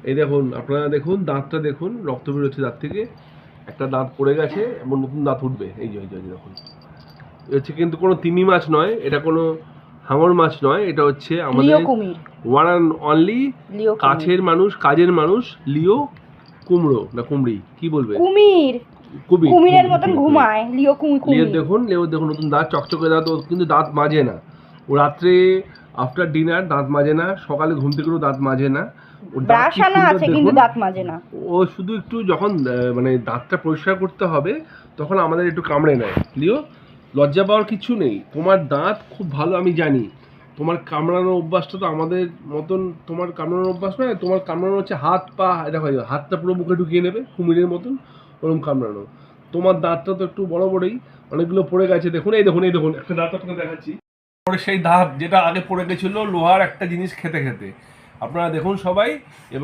এই দেখুন, আপনারা দেখুন দাঁতটা দেখুন, রক্ত বেরোচ্ছে দাঁত থেকে, একটা দাঁত পড়ে গেছে এবং নতুন দাঁত উঠবে। এই যে দেখুন, হচ্ছে কিন্তু কোনো তিমি মাছ নয়, এটা কোনো হাঙর মাছ নয়, এটা হচ্ছে আমাদের লিও কুমির, ওয়ান অ্যান্ড অনলি লিও কুমির, কাছের মানুষ, কাজের মানুষ, লিও কুমড়ো না কুমড়ি কি বলবে, কুমির, কুমিরের মতন ঘুমায় লিও লিও কুমির। দেখুন, লিও দেখুন নতুন দাঁত, চকচকে দাঁত। ও কিন্তু দাঁত মাজে না, ও রাত্রে আফটার ডিনার দাঁত মাজে না, সকালে ঘুম থেকে দাঁত মাজে না, ওর দাঁত ব্রাশ কি আনা সুন্দর আছে দেখুন। কিন্তু দাঁত মাজে না। ও শুধু একটু যখন মানে দাঁতটা পরিষ্কার করতে হবে তখন আমাদের একটু কামড়ে নেয়। লিও, লজ্জা পাওয়ার কিছু নেই, তোমার দাঁত খুব ভালো আমি জানি। তোমার কামড়ানোর অভ্যাসটা তো আমাদের মতন, তোমার কামড়ানোর অভ্যাস নয়, তোমার কামড়ানো হচ্ছে হাত পা, এটা হয় হাতটা পুরো মুখে ঢুকিয়ে নেবে কুমিরের মতন, ওরকম কামড়ানো। তোমার দাঁতটা তো একটু বড় বড়ই, অনেকগুলো পড়ে গেছে দেখুন, এই দেখুন, এই দেখুন একটা দাঁত আপনাকে দেখাচ্ছি, পরে সেই দাঁত যেটা আগে পড়ে গেছিলো লোহার একটা জিনিস খেতে খেতে, আপনারা দেখুন সবাই। এবং